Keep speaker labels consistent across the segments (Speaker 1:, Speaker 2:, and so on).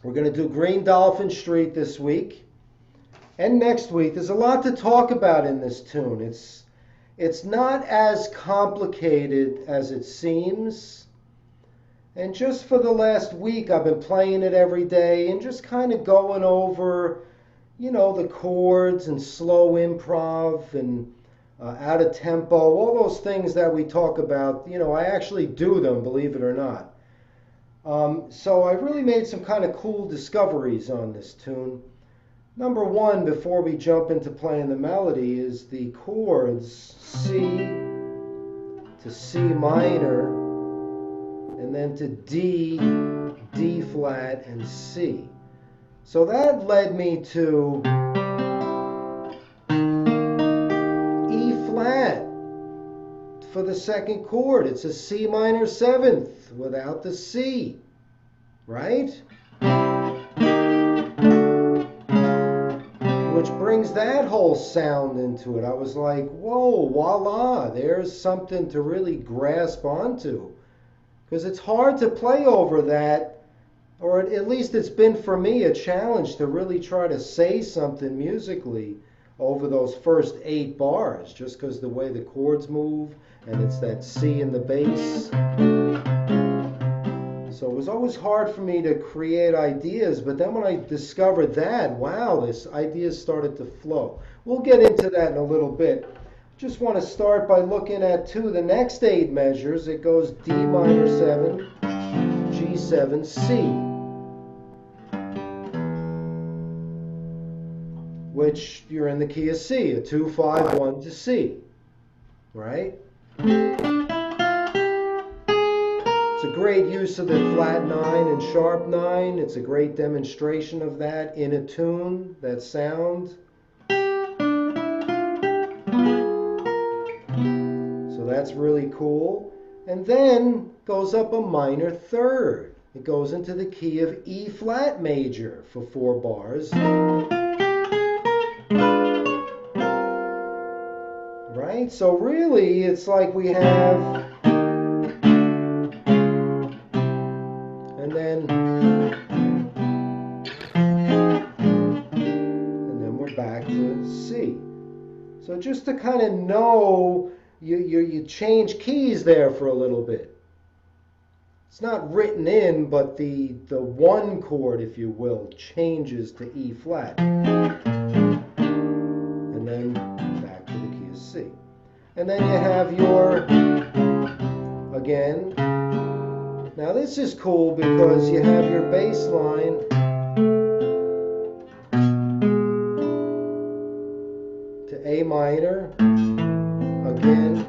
Speaker 1: We're going to do Green Dolphin Street this week and next week. There's a lot to talk about in this tune. It's not as complicated as it seems. And just for the last week, I've been playing it every day and just kind of going over, you know, the chords and slow improv and out of tempo, all those things that we talk about. You know, I actually do them, believe it or not. So I really made some kind of cool discoveries on this tune. Number one, before we jump into playing the melody, is the chords C to C minor, and then to D, D flat, and C. So that led me to E flat for the second chord. It's a C minor seventh without the C, right? Which brings that whole sound into it. I was like, whoa, voila, there's something to really grasp onto. Because it's hard to play over that, or at least it's been for me a challenge to really try to say something musically over those first 8 bars, just because the way the chords move, and it's that C in the bass. So it was always hard for me to create ideas, but then when I discovered that, wow, this ideas started to flow. We'll get into that in a little bit. Just want to start by looking at the next 8 measures. It goes D minor 7, G7, C, which you're in the key of C, a 2, 5, 1 to C, right? It's a great use of the flat 9 and sharp 9. It's a great demonstration of that in a tune, that sound. So that's really cool. And then goes up a minor third. It goes into the key of E flat major for 4 bars. Right? So really, it's like we have, and then we're back to C. So just to kind of know, you change keys there for a little bit. It's not written in, but the 1 chord, if you will, changes to E flat. And then back to the key of C. And then you have your, again, now this is cool because you have your bass line to A minor, again,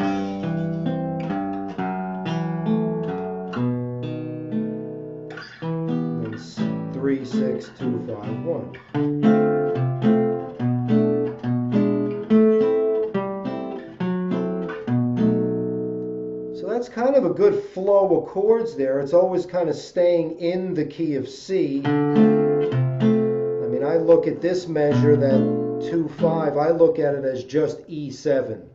Speaker 1: and 3, 6, 2, 5, 1. That's kind of a good flow of chords there. It's always kind of staying in the key of C. I mean, I look at this measure, that 2, 5, I look at it as just E7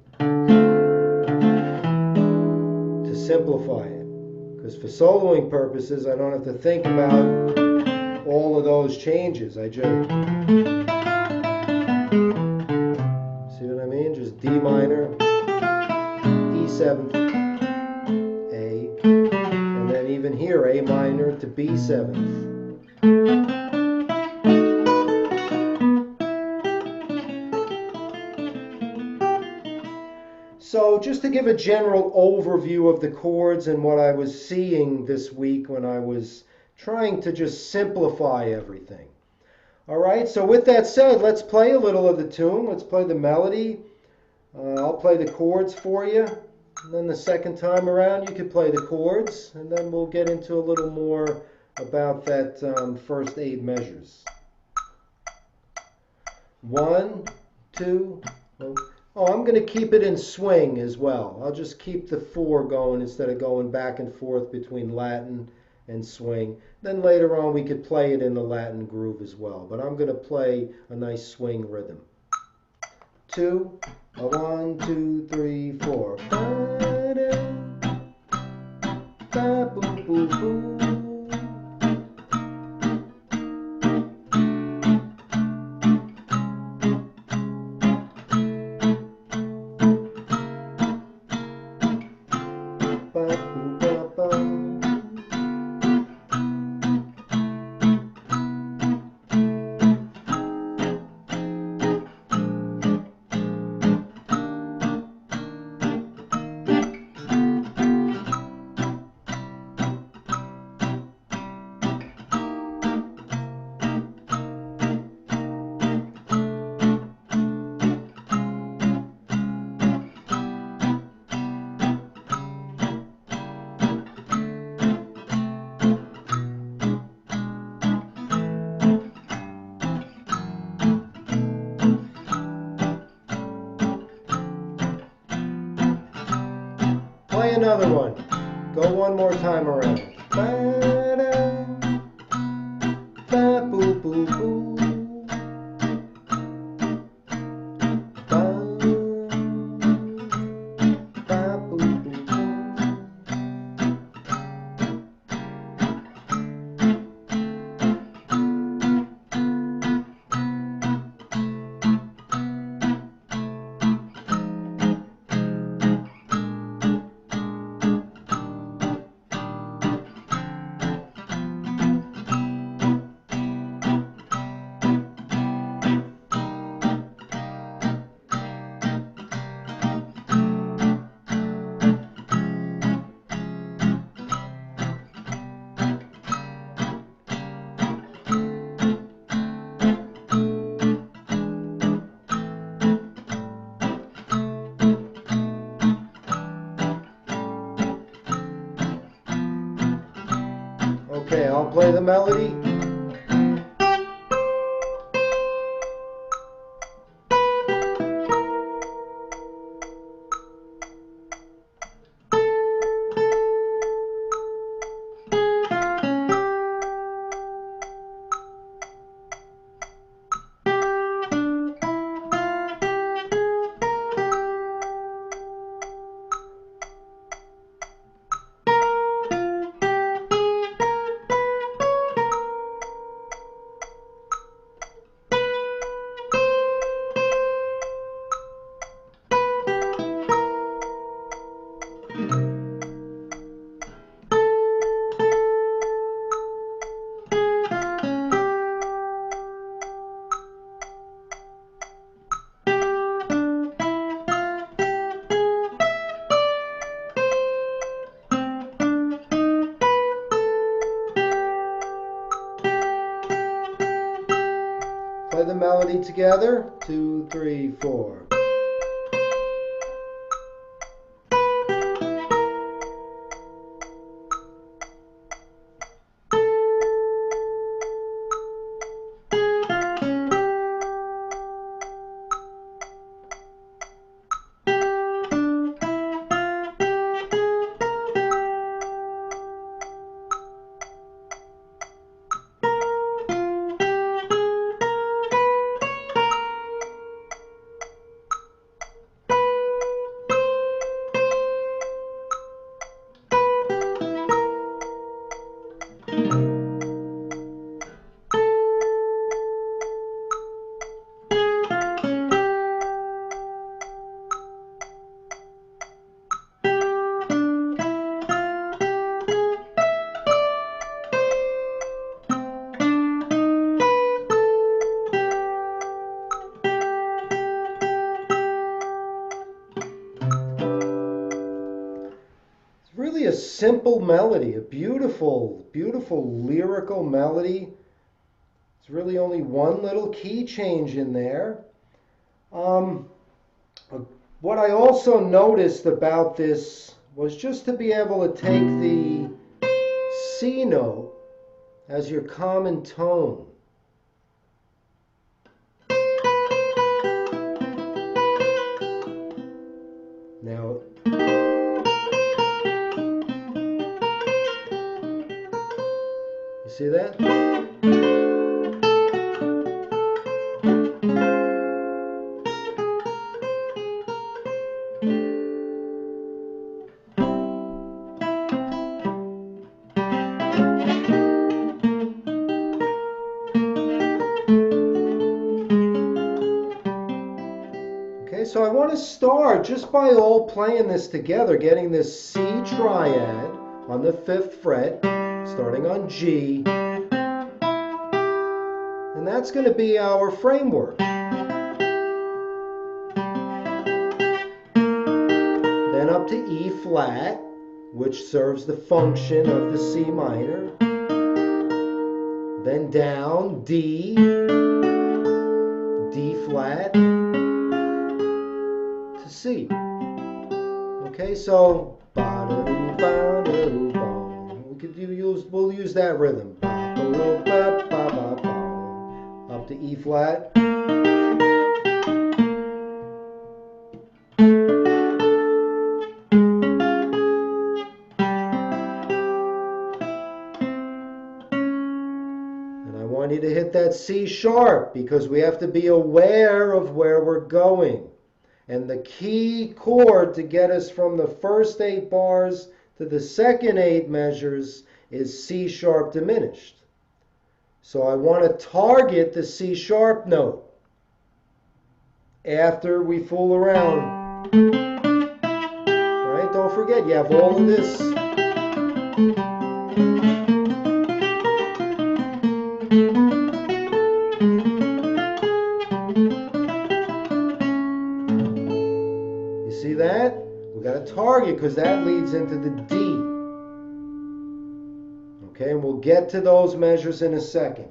Speaker 1: to simplify it. Because for soloing purposes, I don't have to think about all of those changes. I just, see what I mean? Just D minor, E7, even here, A minor to B7. So just to give a general overview of the chords and what I was seeing this week when I was trying to just simplify everything. All right, so with that said, let's play a little of the tune. Let's play the melody. I'll play the chords for you. And then the second time around, you can play the chords, and then we'll get into a little more about that first 8 measures. 1, 2, oh, I'm going to keep it in swing as well. I'll just keep the 4 going instead of going back and forth between Latin and swing. Then later on, we could play it in the Latin groove as well. But I'm going to play a nice swing rhythm. 2, 1, 2, 3, 4. another one. Go one more time around. Ba-da, ba-boo-boo-boo. Okay, I'll play the melody. Play the melody together. 2, 3, 4. Really a simple melody, a beautiful, beautiful lyrical melody. It's really only one little key change in there. What I also noticed about this was just to be able to take the C note as your common tone. Now, you see that? Okay, so I want to start just by all playing this together, getting this C triad on the 5th fret, starting on G, and that's going to be our framework. Then up to E flat, which serves the function of the C minor. Then down, D, D flat, to C. Okay, so we'll use that rhythm. Up to E flat. want you to hit that C sharp because we have to be aware of where we're going. And the key chord to get us from the first 8 bars to the second 8 measures is C sharp diminished. So I want to target the C sharp note after we fool around. Right? Don't forget, you have all of this. You see that? We got to target because that leads into the D. Okay, and we'll get to those measures in a second.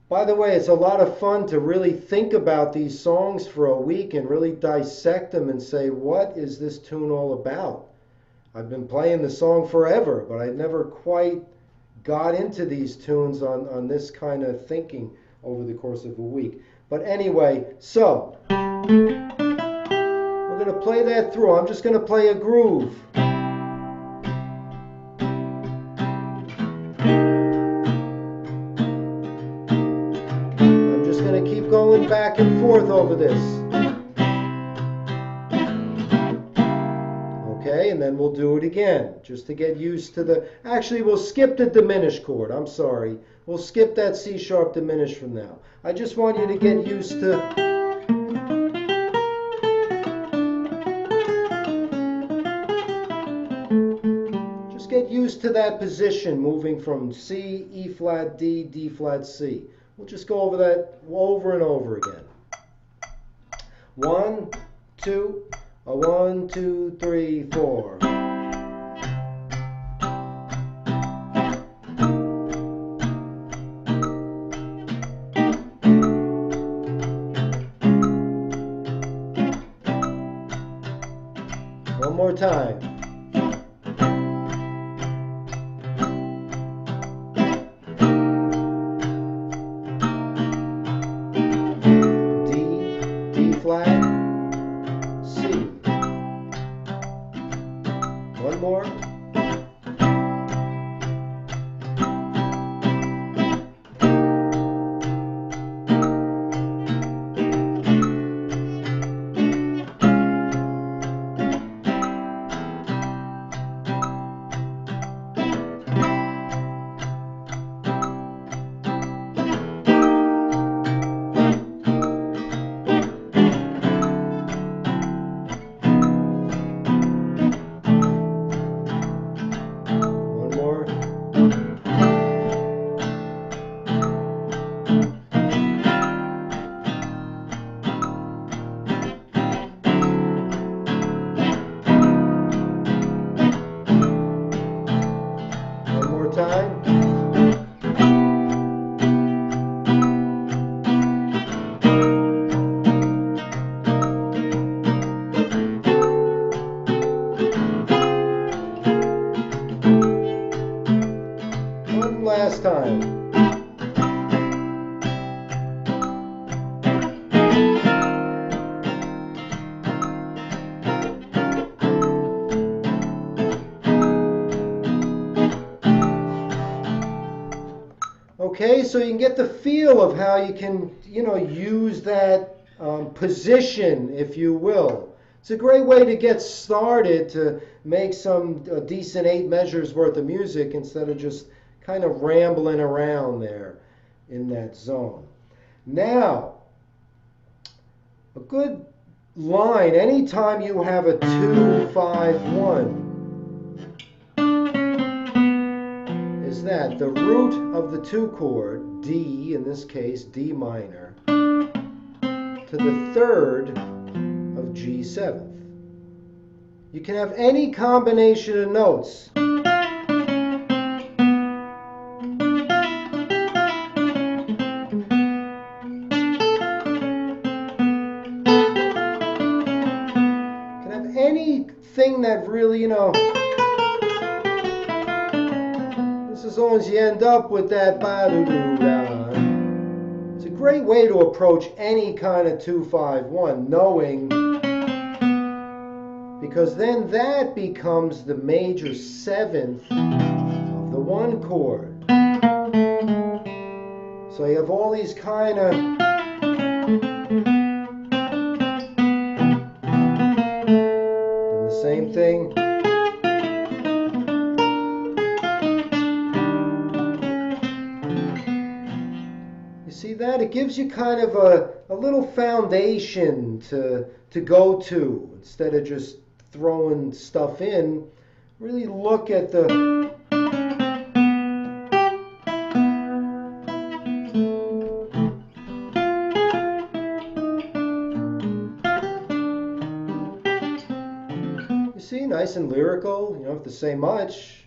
Speaker 1: By the way, it's a lot of fun to really think about these songs for a week and really dissect them and say, what is this tune all about? I've been playing the song forever, but I never quite got into these tunes on this kind of thinking over the course of a week. But anyway, so we're going to play that through. I'm just going to play a groove. Going back and forth over this. Okay, and then we'll do it again, just to get used to the... Actually, we'll skip the diminished chord. I'm sorry. We'll skip that C sharp diminished from now. I just want you to get used to... Just get used to that position, moving from C, E flat, D, D flat, C. We'll just go over that over and over again. 1, 2, 1, 2, 3, 4. One more time. One more. Last time. Okay, so you can get the feel of how you can, use that position, if you will. It's a great way to get started to make some decent 8 measures worth of music instead of just kind of rambling around there in that zone. Now, a good line, anytime you have a 2-5-1, is that the root of the 2 chord, D, in this case, D minor, to the 3rd of G7th. You can have any combination of notes. Anything that really, this as long as you end up with that ba-do-do-da. It's a great way to approach any kind of 2-5-1, knowing, because then that becomes the major 7th of the 1 chord. So you have all these kind of and the same thing. You see that? It gives you kind of a little foundation to go to instead of just throwing stuff in. Really look at the see, nice and lyrical. You don't have to say much.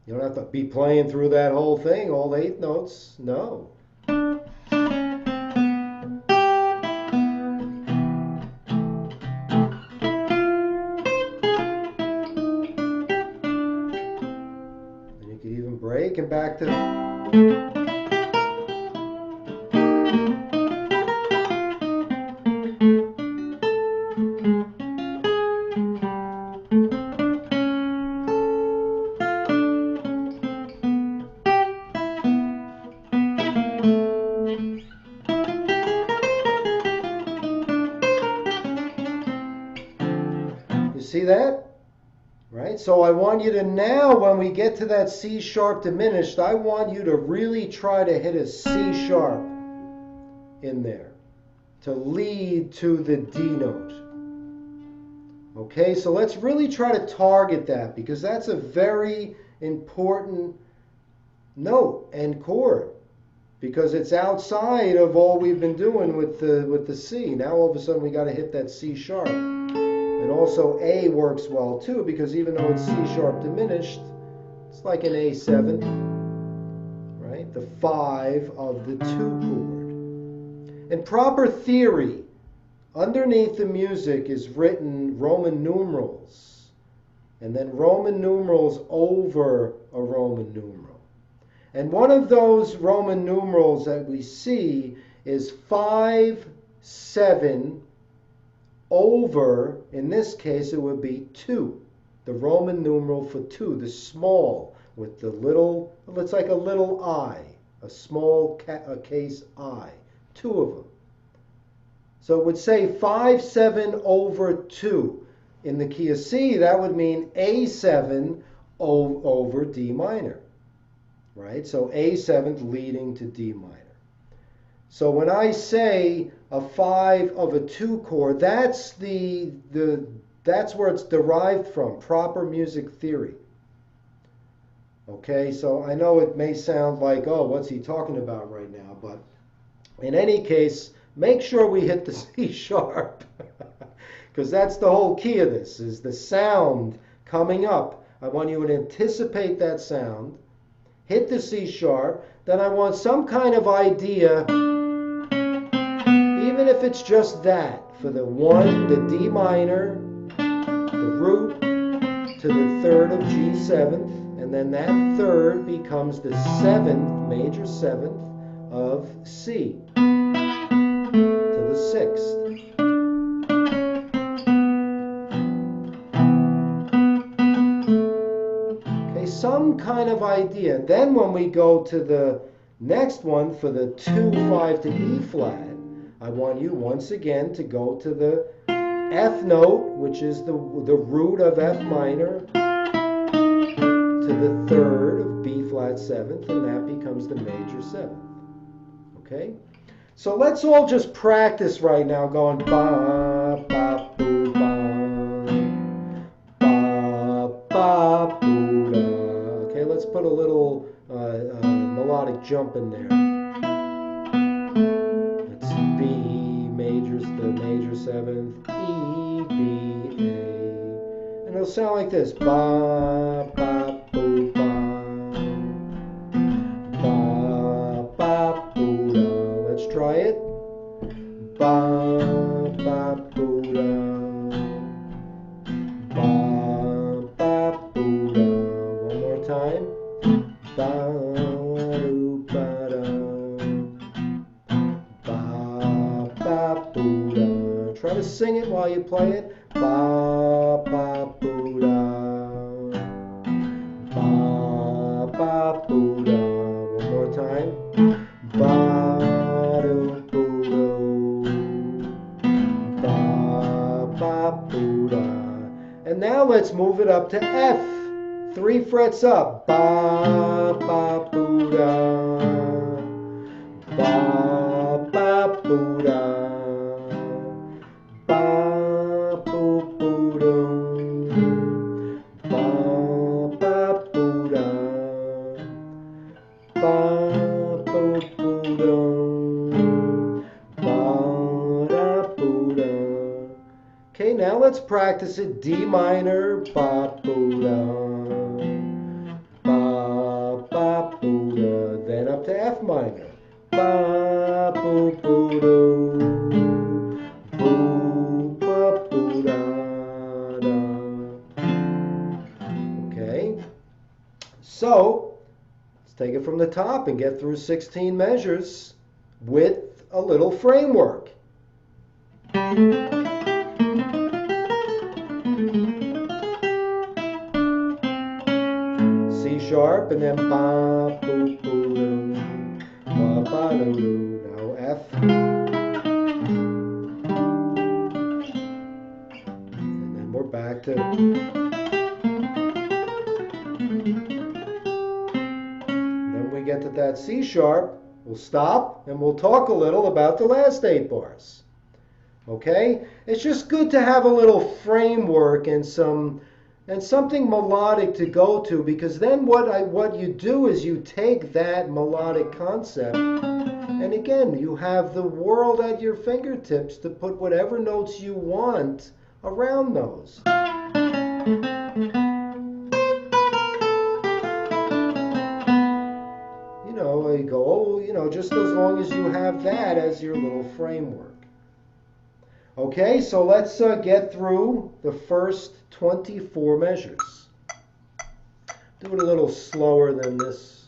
Speaker 1: You don't have to be playing through that whole thing, all 8 notes. No. And you could even break and back to... See that? Right? So I want you to now, when we get to that C sharp diminished, I want you to really try to hit a C sharp in there to lead to the D note. Okay, so let's really try to target that because that's a very important note and chord because it's outside of all we've been doing with the C. Now all of a sudden we got to hit that C sharp. And also A works well too because even though it's C sharp diminished, it's like an A7, right? The 5 of the 2 chord. In proper theory, underneath the music is written Roman numerals and then Roman numerals over a Roman numeral. And one of those Roman numerals that we see is 5, 7, over, in this case, it would be 2. The Roman numeral for 2, the small with the little, it's like a little I, a small case I, 2 of them. So it would say 5, 7 over 2. In the key of C, that would mean A7 over D minor, right? So A7 leading to D minor. So when I say a 5 of a 2 chord, that's that's where it's derived from, proper music theory. Okay, so I know it may sound like, oh, what's he talking about right now? But in any case, make sure we hit the C sharp. Because that's the whole key of this, is the sound coming up. I want you to anticipate that sound, hit the C sharp, then I want some kind of idea, even if it's just that, for the 1, the D minor, the root to the 3rd of G7th, and then that 3rd becomes the 7th, major 7th of C to the 6th. Okay, some kind of idea. Then when we go to the next one for the 2, 5 to E flat, I want you once again to go to the F note, which is the root of F minor, to the 3rd of B flat 7th, and that becomes the major 7th. Okay? So let's all just practice right now going ba, ba, boo, ba, ba, ba, boo, da. Okay, let's put a little melodic jump in there. It's B major, the major 7th, E, B, A. And it'll sound like this. Ba, ba, boo, ba. Ba, ba, boo, da. Let's try it. Ba, ba, boo, da. Ba, ba, boo, da. One more time. Ba, doo, ba, da. Ba, ba, boo, da. Try to sing it while you play it. Ba, ba, boo, da. Ba, ba, boo, da. One more time. time. Ba do boo do, ba ba boo da. And now let's move it up to F. 3 frets up. Ba ba boo da, ba ba boo da. Okay, now let's practice it. D minor, ba boo da, ba ba boo da. Then up to F minor, ba boo boo do, boo ba boo da da. Okay, so let's take it from the top and get through 16 measures with a little framework. C sharp and then ba boo boo do, ba ba do do. Now F. And then we're back to. Then we get to that C sharp. We'll stop and we'll talk a little about the last 8 bars. Okay? It's just good to have a little framework and something melodic to go to, because then what you do is you take that melodic concept and again you have the world at your fingertips to put whatever notes you want around those. You go, just as long as you have that as your little framework. Okay, so let's get through the first 24 measures. Do it a little slower than this.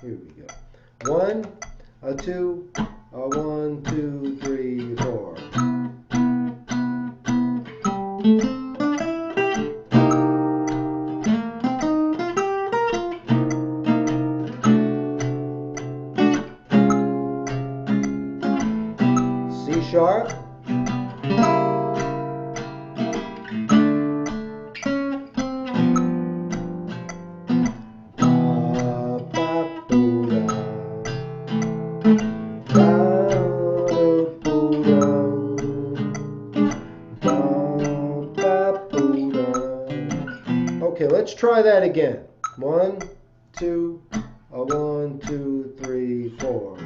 Speaker 1: Here we go. 1, 2, 1, 2, 3, 4. C sharp. Okay, let's try that again. 1, 2, 1, 2, 3, 4.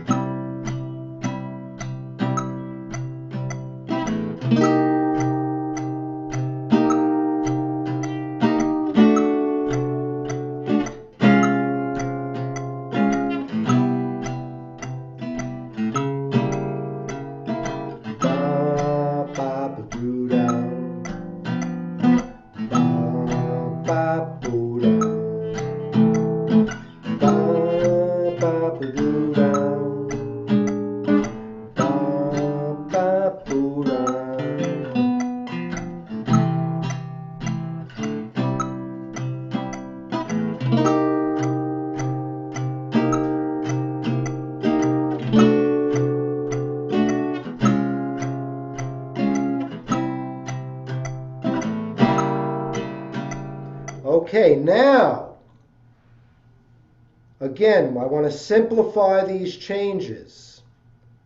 Speaker 1: Okay, now, again, I want to simplify these changes,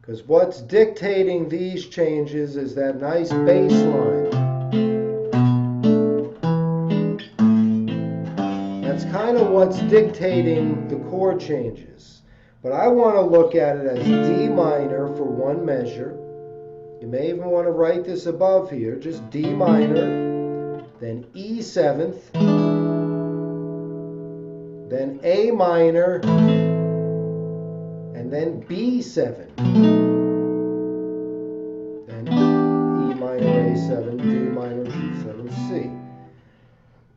Speaker 1: because what's dictating these changes is that nice bass line. That's kind of what's dictating the chord changes. But I want to look at it as D minor for one measure. You may even want to write this above here, just D minor, then E seventh, then A minor, and then B7. Then E minor, A7, D minor, B7, C.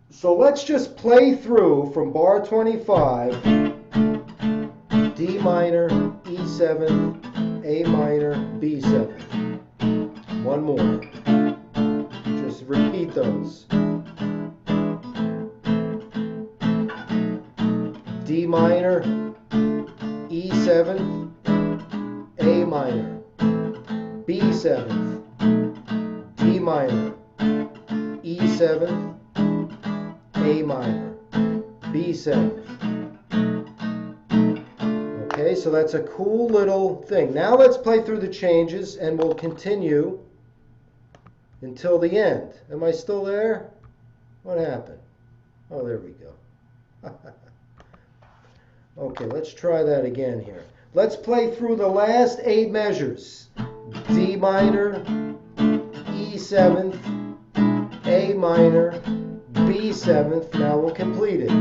Speaker 1: So let's just play through from bar 25, D minor, E7, A minor, B7. One more. Just repeat those. D minor, E7, A minor, B7, D minor, E7, A minor, B7. Okay, so that's a cool little thing. Now let's play through the changes and we'll continue until the end. Am I still there? What happened? Oh, there we go. Okay, let's try that again here. Let's play through the last 8 measures. D minor, E7th, A minor, B7th. Now we'll complete it.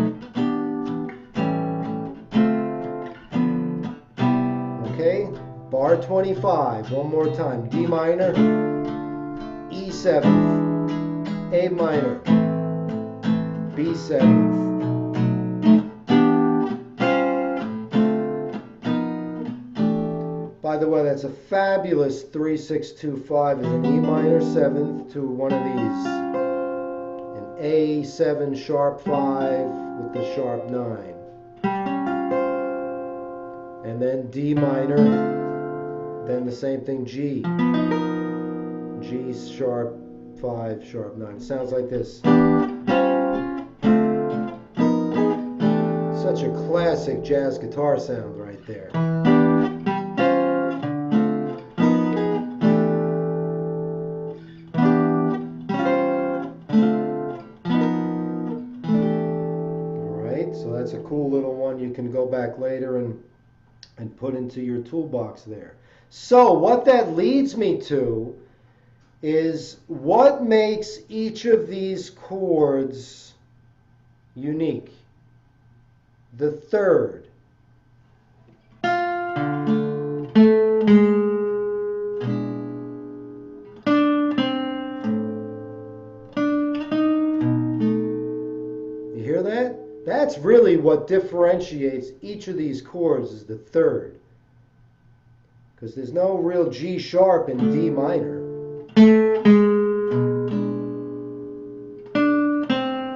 Speaker 1: Okay, bar 25. One more time. D minor, E7th, A minor, B7th. By the way, that's a fabulous 3-6-2-5 as an E minor 7th to one of these. An A7 sharp 5 with the sharp 9. And then D minor, then the same thing, G. G sharp 5, sharp 9. It sounds like this. Such a classic jazz guitar sound right there. That's a cool little one you can go back later and put into your toolbox there. So what that leads me to is what makes each of these chords unique. The third. You hear that? That's really what differentiates each of these chords is the third. Because there's no real G sharp in D minor.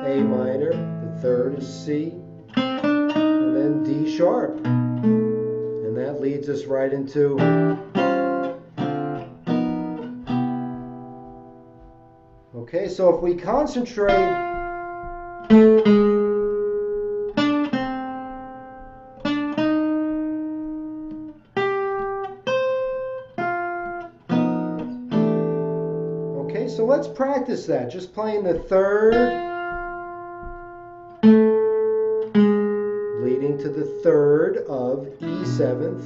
Speaker 1: A minor, the third is C, and then D sharp. And that leads us right into okay, so if we concentrate so let's practice that. Just playing the third, leading to the third of E7th,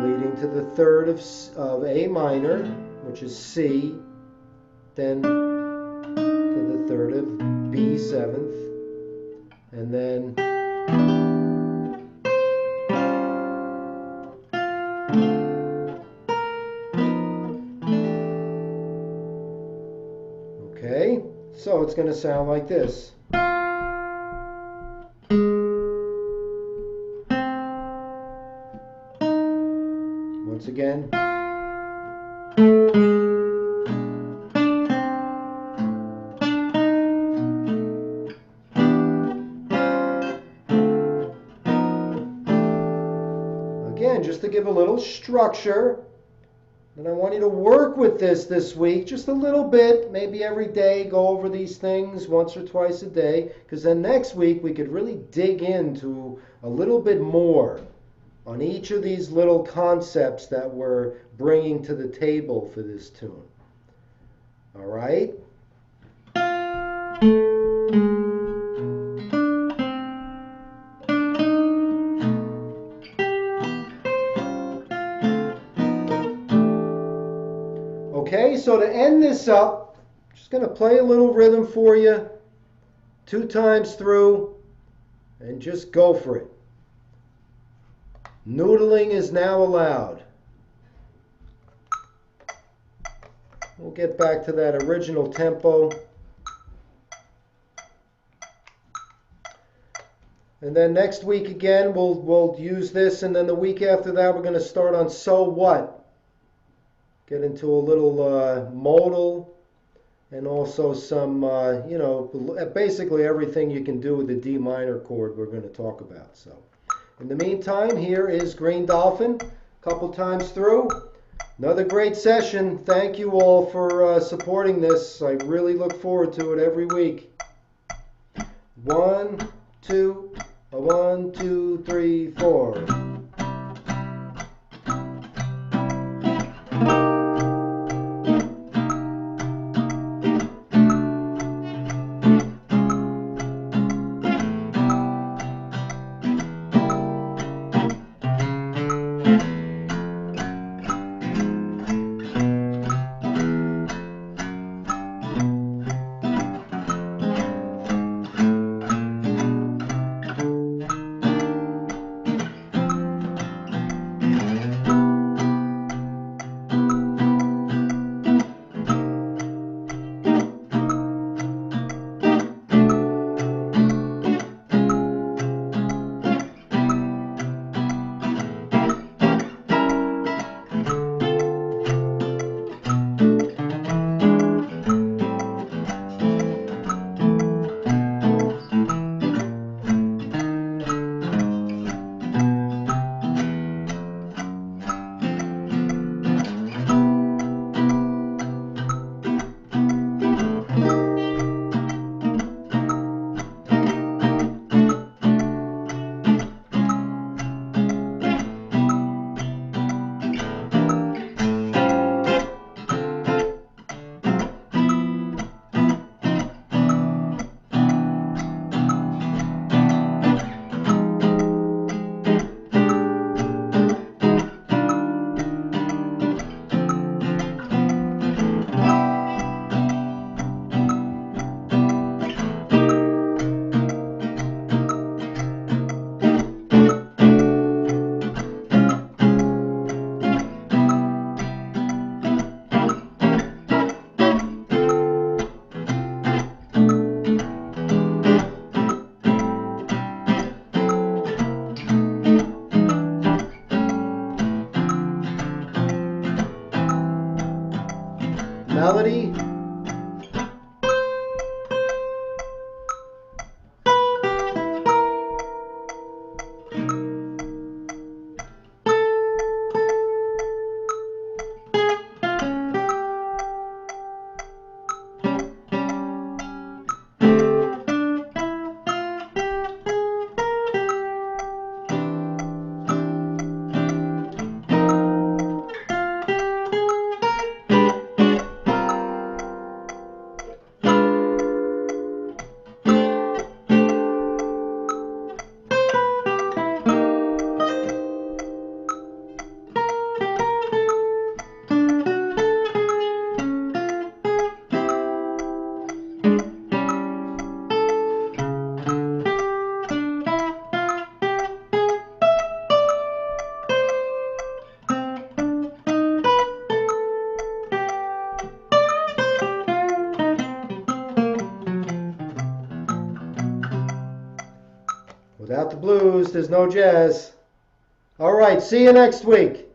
Speaker 1: leading to the third of A minor, which is C, then to the third of B7th, and then okay, so it's going to sound like this. Once again. Again, just to give a little structure. And I want you to work with this week just a little bit, maybe every day, go over these things once or twice a day, because then next week we could really dig into a little bit more on each of these little concepts that we're bringing to the table for this tune. All right? Okay, so to end this up, I'm just going to play a little rhythm for you 2 times through and just go for it. Noodling is now allowed. We'll get back to that original tempo. And then next week again, we'll use this, and then the week after that, we're going to start on So What. get into a little modal, and also some, basically everything you can do with the D minor chord we're going to talk about. So, in the meantime, here is Green Dolphin, a couple times through. Another great session. Thank you all for supporting this. I really look forward to it every week. 1, 2, 1, 2, 3, 4. Melody. Without the blues, there's no jazz. All right, see you next week.